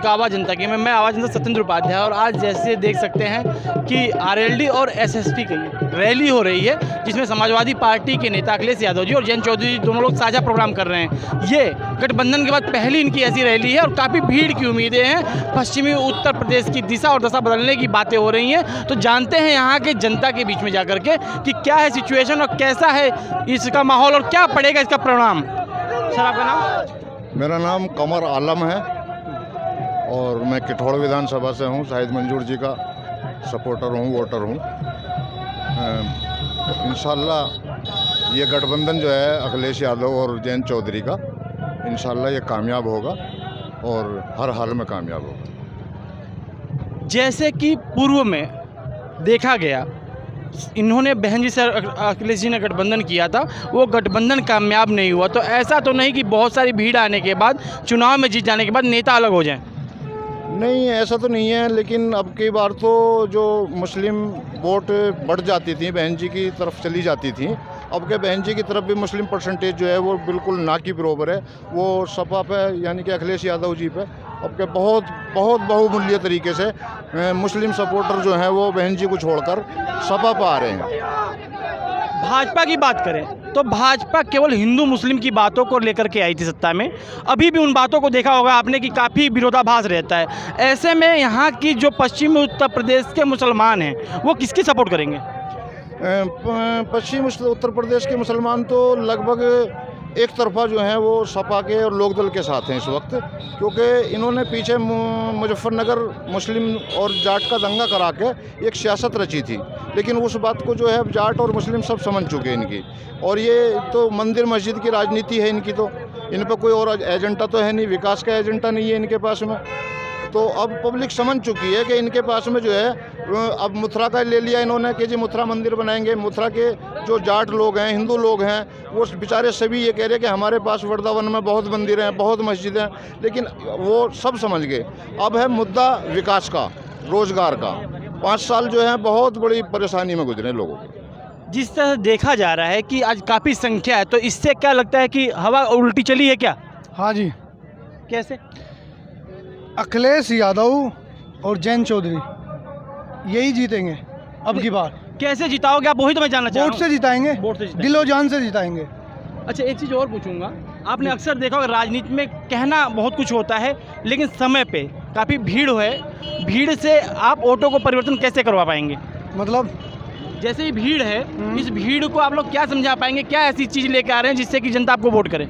Topic आवाज़ जनता की। मैं आवाज़ जनता सत्येंद्र उपाध्याय, और आज जैसे देख सकते हैं कि आरएलडी और एसएसटी की रैली हो रही है, जिसमें समाजवादी पार्टी के नेता अखिलेश यादव जी और जयंत चौधरी जी दोनों लोग साझा प्रोग्राम कर रहे हैं। ये गठबंधन के बाद पहली इनकी ऐसी रैली है और काफ़ी भीड़ की उम्मीदें हैं। पश्चिमी उत्तर प्रदेश की दिशा और दशा बदलने की बातें हो रही हैं, तो जानते हैं यहाँ के जनता के बीच में जाकर के कि क्या है सिचुएशन और कैसा है इसका माहौल और क्या पड़ेगा इसका परिणाम। सर, आपका नाम? मेरा नाम कमर आलम है और मैं किठौड़ विधानसभा से हूँ। शाहिद मंजूर जी का सपोर्टर हूँ, वोटर हूँ। इंशाल्लाह ये गठबंधन जो है अखिलेश यादव और जयंत चौधरी का, इंशाल्लाह ये कामयाब होगा और हर हाल में कामयाब होगा। जैसे कि पूर्व में देखा गया, इन्होंने बहन जी से अखिलेश जी ने गठबंधन किया था, वो गठबंधन कामयाब नहीं हुआ। तो ऐसा तो नहीं कि बहुत सारी भीड़ आने के बाद, चुनाव में जीत जाने के बाद नेता अलग हो जाएं? नहीं, ऐसा तो नहीं है, लेकिन अब की बार तो जो मुस्लिम वोट बढ़ जाती थी, बहन जी की तरफ चली जाती थी। अब के बहन जी की तरफ भी मुस्लिम परसेंटेज जो है वो बिल्कुल ना की बराबर है। वो सपा पे यानी कि अखिलेश यादव जी पे अब के बहुत बहुत बहुमूल्य तरीके से मुस्लिम सपोर्टर जो हैं वो बहन जी को छोड़कर सपा पे आ रहे हैं। भाजपा की बात करें तो भाजपा केवल हिंदू मुस्लिम की बातों को लेकर के आई थी सत्ता में। अभी भी उन बातों को देखा होगा आपने कि काफ़ी विरोधाभास रहता है। ऐसे में यहाँ की जो पश्चिमी उत्तर प्रदेश के मुसलमान हैं वो किसकी सपोर्ट करेंगे? पश्चिम उत्तर प्रदेश के मुसलमान तो लगभग एक तरफा जो हैं वो सपा के और लोकदल के साथ हैं इस वक्त, क्योंकि इन्होंने पीछे मुजफ्फरनगर मुस्लिम और जाट का दंगा करा के एक सियासत रची थी। लेकिन उस बात को जो है जाट और मुस्लिम सब समझ चुके हैं इनकी, और ये तो मंदिर मस्जिद की राजनीति है इनकी। तो इन पर कोई और एजेंडा तो है नहीं, विकास का एजेंडा नहीं है इनके पास में। तो अब पब्लिक समझ चुकी है कि इनके पास में जो है, अब मथुरा का ले लिया इन्होंने कि जी मथुरा मंदिर बनाएंगे। मथुरा के जो जाट लोग हैं, हिंदू लोग हैं, वो बेचारे सभी ये कह रहे हैं कि हमारे पास वृंदावन में बहुत मंदिर हैं, बहुत मस्जिद हैं, लेकिन वो सब समझ गए। अब है मुद्दा विकास का, रोजगार का। 5 साल जो है बहुत बड़ी परेशानी में गुजरे लोगों को। जिस तरह से देखा जा रहा है कि आज काफ़ी संख्या है, तो इससे क्या लगता है कि हवा उल्टी चली है क्या? हाँ जी, कैसे? अखिलेश यादव और जयंत चौधरी यही जीतेंगे अब की बार। कैसे जिताओगे आप, वही तो मैं जानना चाह रहा वोट हूँ। से जिताएंगे, वोट से जिताएंगे। दिलो जान से जिताएंगे। अच्छा, एक चीज़ और पूछूंगा। आपने अक्सर देखा होगा राजनीति में कहना बहुत कुछ होता है, लेकिन समय पे काफ़ी भीड़ है, भीड़ से आप वोटों को परिवर्तन कैसे करवा पाएंगे? मतलब जैसे ही भीड़ है, इस भीड़ को आप लोग क्या समझा पाएंगे? क्या ऐसी चीज़ लेके आ रहे हैं जिससे कि जनता आपको वोट करे?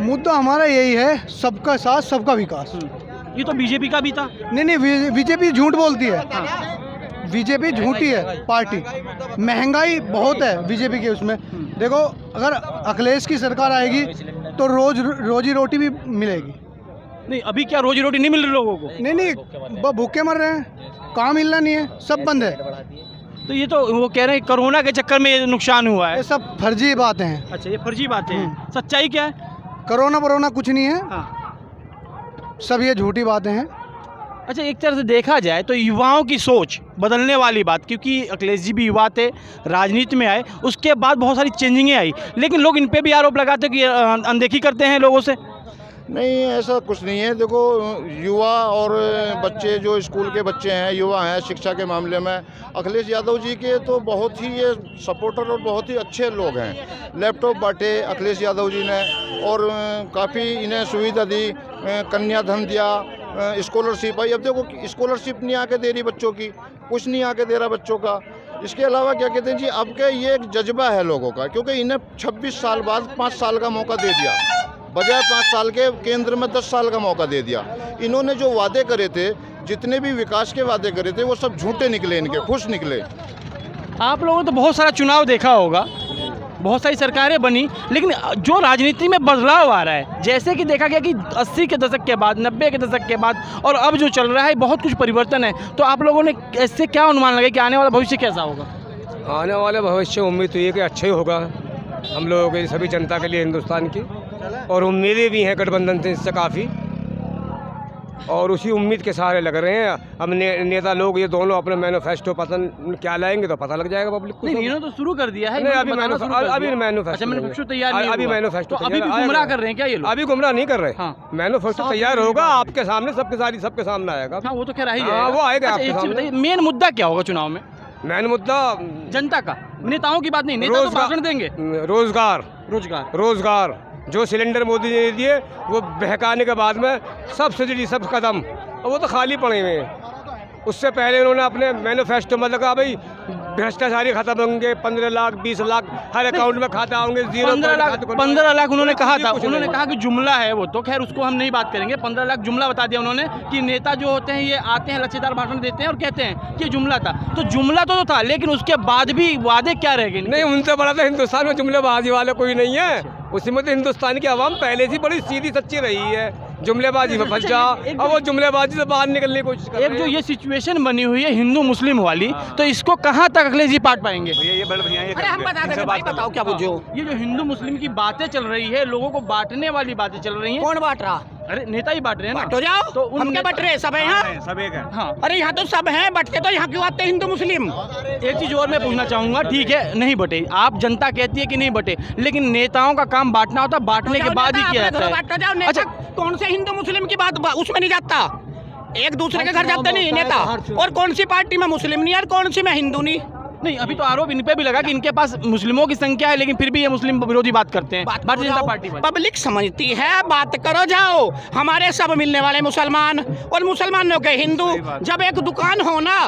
मुद्दा हमारा यही है, सबका साथ सबका विकास। ये तो बीजेपी का भी था। नहीं, बीजेपी झूठ बोलती है। बीजेपी झूठी है पार्टी। महंगाई बहुत है बीजेपी के उसमें। देखो, अगर अखिलेश की सरकार आएगी तो रोजी रोटी भी मिलेगी। नहीं, अभी क्या रोजी रोटी नहीं मिल रही लोगों को? नहीं, भूखे मर रहे हैं, काम मिलना नहीं है, सब बंद है। तो ये तो वो कह रहे हैं कोरोना के चक्कर में ये नुकसान हुआ है। ये सब फर्जी बातें हैं। अच्छा, ये फर्जी बातें हैं। सच्चाई क्या है? कोरोना कुछ नहीं है। हाँ। सब ये झूठी बातें हैं। अच्छा, एक तरह से देखा जाए तो युवाओं की सोच बदलने वाली बात, क्योंकि अखिलेश जी भी युवा थे, राजनीति में आए, उसके बाद बहुत सारी चेंजिंगें आई, लेकिन लोग इन पे भी आरोप लगाते कि अनदेखी करते हैं लोगों से। नहीं, ऐसा कुछ नहीं है। देखो, युवा और बच्चे जो स्कूल के बच्चे हैं, युवा हैं, शिक्षा के मामले में अखिलेश यादव जी के तो बहुत ही ये सपोर्टर और बहुत ही अच्छे लोग हैं। लैपटॉप बांटे अखिलेश यादव जी ने, और काफ़ी इन्हें सुविधा दी, कन्याधन दिया, स्कॉलरशिप आई। अब देखो, स्कॉलरशिप नहीं आके दे रही बच्चों की, कुछ नहीं आके दे रहा बच्चों का। इसके अलावा क्या कहते हैं जी, अब के ये एक जज्बा है लोगों का, क्योंकि इन्हें 26 साल बाद 5 साल का मौका दे दिया, बजाय 5 साल के केंद्र में 10 साल का मौका दे दिया। इन्होंने जो वादे करे थे, जितने भी विकास के वादे करे थे, वो सब झूठे निकले, इनके खुश निकले। आप लोगों ने तो बहुत सारा चुनाव देखा होगा, बहुत सारी सरकारें बनी, लेकिन जो राजनीति में बदलाव आ रहा है, जैसे कि देखा गया कि 80 के दशक के बाद, 90 के दशक के बाद और अब जो चल रहा है, बहुत कुछ परिवर्तन है। तो आप लोगों ने इससे क्या अनुमान लगाया कि आने वाला भविष्य कैसा होगा? आने वाले भविष्य उम्मीद तो ये कि अच्छा ही होगा हम लोगों के, सभी जनता के लिए, हिंदुस्तान की, और उम्मीदें भी हैं गठबंधन से इससे काफ़ी। और उसी उम्मीद के सहारे लग रहे हैं। अब नेता लोग ये दोनों अपने मैनिफेस्टो पसंद क्या लाएंगे तो पता लग जाएगा पब्लिक को। नहीं, इन्होंने तो शुरू कर दिया है। नहीं, अभी बताना शुरू कर दिया। अभी मैनिफेस्टो अच्छा, मैनिफेस्टो तैयार नहीं अभी हुआ। मैनिफेस्टो तो अभी भी गुमराह कर रहे हैं क्या ये लोग? अभी गुमराह नहीं कर रहे। हाँ। मैनिफेस्टो तैयार होगा आपके सामने, सबके सामने आएगा। हाँ, वो तो खैर आ ही हाँ, जाएगा। वो आएगा अच्छा, आपके एक चीज़ सामने। बताइए, मेन मुद्दा क्या होगा चुनाव में? मैन मुद्दा जनता का, नेताओं की बात नहीं। नेता तो भाषण देंगे। रोजगार, रोजगार। जो सिलेंडर मोदी ने दिए वो बहकाने के बाद में सब्सिडी सब खत्म, और वो तो खाली पड़े हुए हैं। उससे पहले उन्होंने अपने मैनिफेस्टो में लगा भाई भ्रष्टाचारी खत्म होंगे, 15 लाख 20 लाख हर अकाउंट में खाता होंगे, 15 लाख उन्होंने कहा था। उन्होंने कहा कि जुमला है वो, तो खैर उसको हम नहीं बात करेंगे। 15 लाख जुमला बता दिया उन्होंने कि नेता जो होते हैं ये आते हैं, लच्छेदार भाषण देते हैं और कहते हैं कि जुमला था। तो जुमला तो था, लेकिन उसके बाद भी वादे क्या रह गए? नहीं, उनसे बड़ा तो हिंदुस्तान में जुमलेबाजी वाले कोई नहीं है। उसी में तो हिंदुस्तान की आवाम पहले से बड़ी सीधी सच्ची रही है। जुमलेबाजी में फंस जा, और वो जुमलेबाजी से बाहर निकलने की कोशिश कर रहे हैं। एक जो ये सिचुएशन बनी हुई है हिंदू मुस्लिम वाली, तो इसको कहाँ तक अखिलेश जी पाट पाएंगे? अरे हम बता देंगे भाई, बताओ क्या पूछो। ये जो हिंदू मुस्लिम की बातें चल रही है, लोगों को बांटने वाली बातें चल रही हैं। कौन बांट रहा? अरे नेता ही बांट रहे हैं ना। बांटो जाओ। तो हम क्या बट रहे? सब है यहाँ। सब एक है। हाँ, अरे यहाँ तो सब हैं, बटते तो यहाँ क्यों आते हैं हिंदू मुस्लिम? एक चीज और मैं पूछना चाहूंगा, ठीक है नहीं बटे, आप जनता कहती है कि नहीं बटे, लेकिन नेताओं का काम बांटना होता है, बांटने के बाद ही किया जाता है। बांटो जाओ। नेता कौन से हिंदू मुस्लिम की बात उसमें नहीं जाता, एक दूसरे के घर जाते नहीं नेता। और कौन सी पार्टी में मुस्लिम नहीं और कौन सी में हिंदू नहीं। नहीं, अभी तो आरोप इन पे भी लगा कि इनके पास मुस्लिमों की संख्या है, लेकिन फिर भी ये मुस्लिम विरोधी बात करते हैं भारतीय जनता पार्टी वाले। पब्लिक समझती है, बात करो जाओ। हमारे सब मिलने वाले मुसलमान और मुसलमानों के हिंदू। जब एक दुकान हो ना,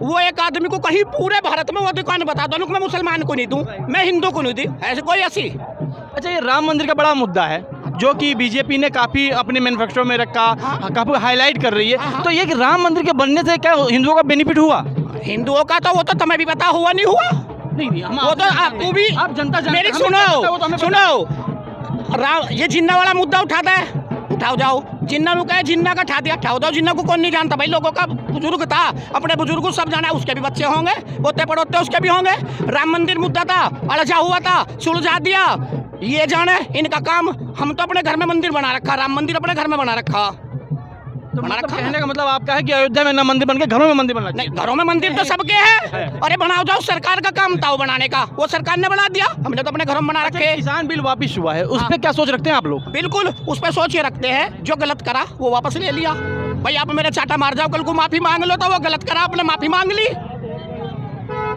वो एक आदमी को कहीं पूरे भारत में वो दुकान बता दो, मैं मुसलमान को नहीं दूं, मैं हिंदू को नहीं दी, ऐसे कोई ऐसी। अच्छा, ये राम मंदिर का बड़ा मुद्दा है जो कि बीजेपी ने काफी अपने मैनिफेस्टो में रखा, काफी हाईलाइट कर रही है। तो ये कि राम मंदिर के बनने से क्या हिंदुओं का बेनिफिट हुआ? हिंदुओं का तो वो तो तुम्हें भी पता हुआ नहीं हुआ। नहीं, हम वो तो आपको भी, आप जनता मेरी सुनो, ये जिन्ना वाला मुद्दा उठाता है, उठाओ जाओ। जिन्ना को कहे, जिन्ना का उठा दिया, उठाओ जाओ। जिन्ना को कौन नहीं जानता भाई, लोगों का बुजुर्ग था, अपने बुजुर्ग को सब जाना है, उसके भी बच्चे होंगे, पोते पड़ोते उसके भी होंगे। राम मंदिर मुद्दा था, अड़जा हुआ था, सुलझा दिया, ये जाने इनका काम। हम तो अपने घर में मंदिर बना रखा, राम मंदिर अपने घर में बना रखा। तो मतलब कहने का मतलब आपका है कि अयोध्या में ना मंदिर बन के घरों में मंदिर बनना चाहिए? नहीं, घरों में मंदिर तो सबके हैं। अरे बनाओ जाओ, सरकार का काम था वो बनाने का, वो सरकार ने बना दिया, हमने तो अपने घरों में बना रखे। किसान बिल वापिस हुआ है, उस पर क्या सोच रखते हैं आप लोग? बिल्कुल उस पर सोच के रखते हैं, जो गलत करा वो वापस ले लिया। भाई आप मेरे चाटा मार जाओ, कल को माफी मांग लो, तो वो गलत करा आपने माफी मांग ली।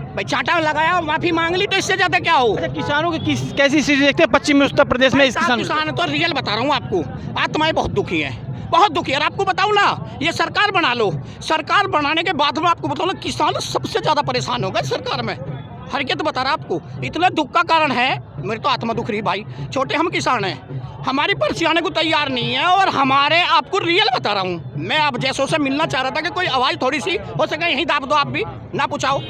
भाई चाटा लगाया, माफी मांग ली, तो इससे ज्यादा क्या हो? अच्छा, किसानों की कैसी स्थिति देखते हैं पश्चिमी उत्तर प्रदेश में? किसान तो रियल बता रहा हूँ आपको, आत्माएं बहुत दुखी है, बहुत दुखी है। और आपको बताऊं ना, ये सरकार बना लो, सरकार बनाने के बाद में आपको बताऊं ना, किसान सबसे ज्यादा परेशान हो गए सरकार में। हरकत बता रहा आपको, इतना दुख का कारण है, मेरी तो आत्मा दुख रही भाई। छोटे हम किसान हैं, हमारी पर्ची आने को तैयार नहीं है, और हमारे, आपको रियल बता रहा हूँ, मैं आप जैसों से मिलना चाह रहा था कि कोई आवाज़ थोड़ी सी हो सके यहीं दाब दो, आप भी ना पूछाओ।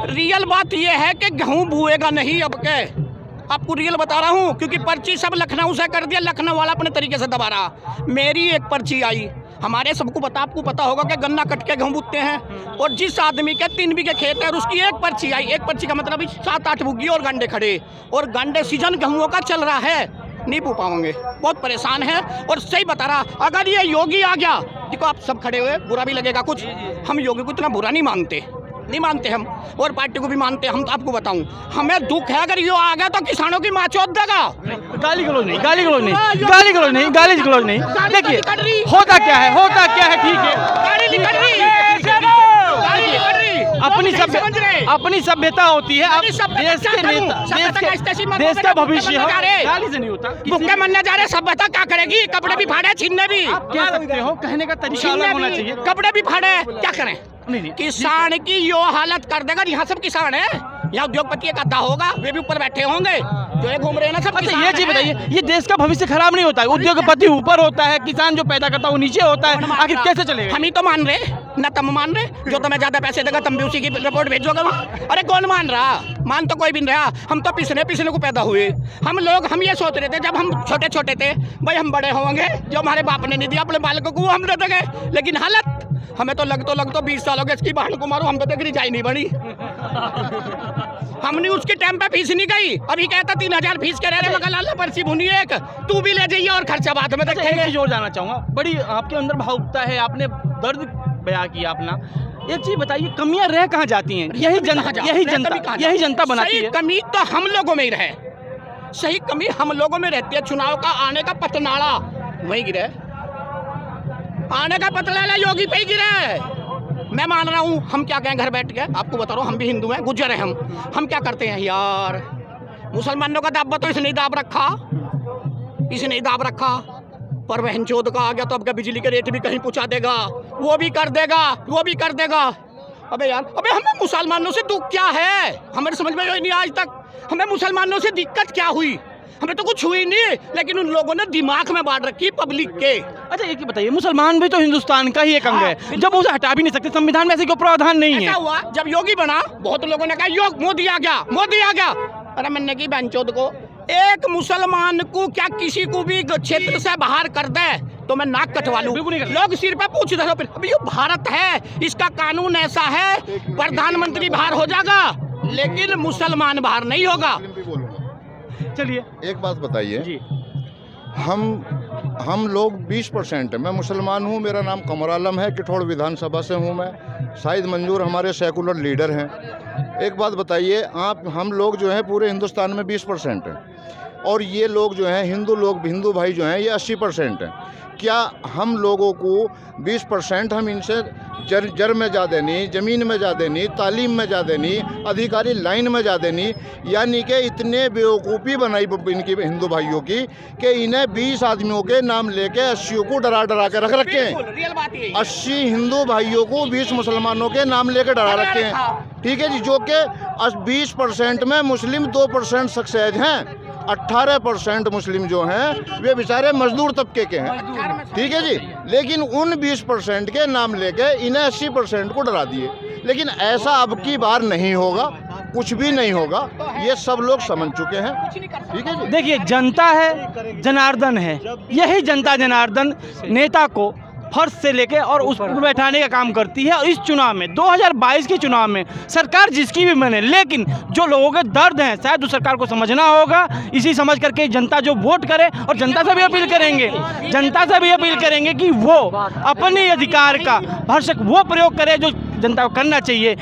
रियल बात यह है कि गेहूँ बुएगा नहीं अब के, आपको रियल बता रहा हूँ, क्योंकि पर्ची सब लखनऊ से कर दिया, लखनऊ वाला अपने तरीके से दबा रहा। मेरी एक पर्ची आई, हमारे सबको पता, आपको पता होगा कि गन्ना कट के गेहूँ बुतते हैं, और जिस आदमी के 3 बीघे खेत है, और उसकी एक पर्ची आई, एक पर्ची का मतलब 7-8 बुग्गी और गंडे खड़े, और गंडे सीजन गेहूँ का चल रहा है, नहीं पू पाओगे, बहुत परेशान है। और सही बता रहा, अगर ये योगी आ गया, देखो आप सब खड़े हुए, बुरा भी लगेगा कुछ, हम योगी को इतना बुरा नहीं मानते हम, और पार्टी को भी मानते हैं हम। तो आपको बताऊं, हमें दुख है, अगर यो आ गया तो किसानों की माँ चौथ देगा। गाली गलौज नहीं, गाली गलौज नहीं, गाली गलौज नहीं, गाली गलौज नहीं। देखिए होता क्या है, होता क्या है, ठीक है, अपनी सभ्यता होती है। अब देश के नेता, देश का भविष्य गाली से नहीं होता। भूखे मरने जा रहे, सभ्यता क्या करेगी? कपड़े भी फाड़े, छीनने भी कह सकते हो, कहने का तरीका अलग होना चाहिए। कपड़े भी फाड़े, क्या करें? नहीं, किसान की यो हालत कर देगा। यहाँ सब किसान है, यहाँ उद्योगपति एक आधा होगा, वे भी ऊपर बैठे होंगे, जो ये घूम रहे हैं ना सब। अच्छा, ये चीज बताइए, ये देश का भविष्य खराब नहीं होता है? उद्योगपति ऊपर होता है, किसान जो पैदा करता है वो नीचे होता है, आखिर कैसे चलेगा? हम ही तो मान रहे ना, तुम मान रहे, जो तुम्हें ज्यादा पैसे देगा तुम भी उसी की रिपोर्ट भेजोगे वहाँ। अरे कौन मान रहा? मान तो कोई भी नहीं रहा। हम तो पिछले को पैदा हुए हम लोग। हम ये सोच रहे थे जब हम छोटे छोटे थे, भाई हम बड़े होंगे, जो हमारे बाप ने नहीं दिया अपने बालकों को वो हम दे देंगे। लेकिन हालत, हमें तो लग तो 20 साल हो गए इसकी बहन को मारो, हम तो देख रही जाई नहीं बनी। हमने उसके टाइम पे फीस नहीं गई, अभी कहता 3000 फीस के रह रहे मगर लाला पर्ची भुनी एक तू भी ले जाइए और खर्चा बाद में एक देखेंगे। चीज़ और जानना चाहूँगा, बड़ी आपके अंदर भावुकता है, आपने दर्द बयां किया अपना। एक चीज़ बताइए, कमियां रह कहाँ जाती हैं? यही जनता बनाती सही है। कमी तो हम लोगों में ही रहे, सही कमी हम लोगों में रहती है। चुनाव का आने का पतनाड़ा वहीं गिरे, आने का पतनाड़ा योगी पे ही गिरे। मैं मान रहा हूँ, हम क्या कहें घर बैठ के, आपको बता रहा हूँ, हम भी हिंदू हैं, गुज्जर हैं हम क्या करते हैं यार, मुसलमानों का दावा तो इसने दाब रखा, इसने दाब रखा, पर बहन चोद का आ गया तो अब क्या बिजली के रेट भी कहीं पहुँचा देगा, वो भी कर देगा, वो भी कर देगा। अबे यार, अबे हमें मुसलमानों से दुख क्या है, हमें समझ में नहीं आज तक, हमें मुसलमानों से दिक्कत क्या हुई, हमें तो कुछ हुई नहीं, लेकिन उन लोगों ने दिमाग में बांट रखी पब्लिक के। अच्छा एक ही बताइए, मुसलमान भी तो हिंदुस्तान का ही एक अंग है, जब उसे हटा भी नहीं सकते, संविधान में ऐसे कोई प्रावधान नहीं है। ऐसा हुआ जब योगी बना, बहुत लोगों ने कहा योग मोदी आ गया, मोदी आ गया। अरे मैंने की बहनचोद को, एक मुसलमान को क्या किसी को भी क्षेत्र से बाहर कर दे तो मैं नाक कटवा लूं। लोग सिर पे पूछ रहे फिर, अभी ये भारत है, इसका कानून ऐसा है, प्रधानमंत्री बाहर हो जाएगा लेकिन मुसलमान बाहर नहीं होगा। चलिए एक बात बताइए जी, हम लोग 20% है। मैं मुसलमान हूँ, मेरा नाम कमर आलम है, किठौड़ विधानसभा से हूँ मैं। शाहिद मंजूर हमारे सेकुलर लीडर हैं। एक बात बताइए आप, हम लोग जो हैं पूरे हिंदुस्तान में 20% हैं और ये लोग जो हैं हिंदू भाई जो हैं ये 80% हैं। क्या हम लोगों को 20% हम इनसे जर में जा देनी, ज़मीन में जा देनी, तालीम में जा देनी, अधिकारी लाइन में जा देनी, यानी कि इतने बेवकूफ़ी बनाई इनकी हिंदू भाइयों की कि इन्हें 20 आदमियों के नाम लेके 80 को डरा के रख रखे हैं। 80 हिंदू भाइयों को 20 मुसलमानों के नाम लेके डरा रखे हैं, ठीक है जी। जो कि 20% में मुस्लिम 2% सक्सेस हैं, 18% मुस्लिम जो हैं वे बेचारे मजदूर तबके के हैं, ठीक है जी। लेकिन उन 20% के नाम लेके इन्हें 80% को डरा दिए। लेकिन ऐसा अब की बार नहीं होगा, कुछ भी नहीं होगा, ये सब लोग समझ चुके हैं, ठीक है जी। देखिए जनता है, जनार्दन है, यही जनता जनार्दन नेता को फर्श से लेके और उस पर बैठाने का काम करती है। और इस चुनाव में 2022 के चुनाव में सरकार जिसकी भी बने, लेकिन जो लोगों के दर्द हैं शायद उस सरकार को समझना होगा। इसी समझ करके जनता जो वोट करे, और जनता से भी अपील करेंगे कि वो अपने अधिकार का भरसक वो प्रयोग करे जो जनता को करना चाहिए।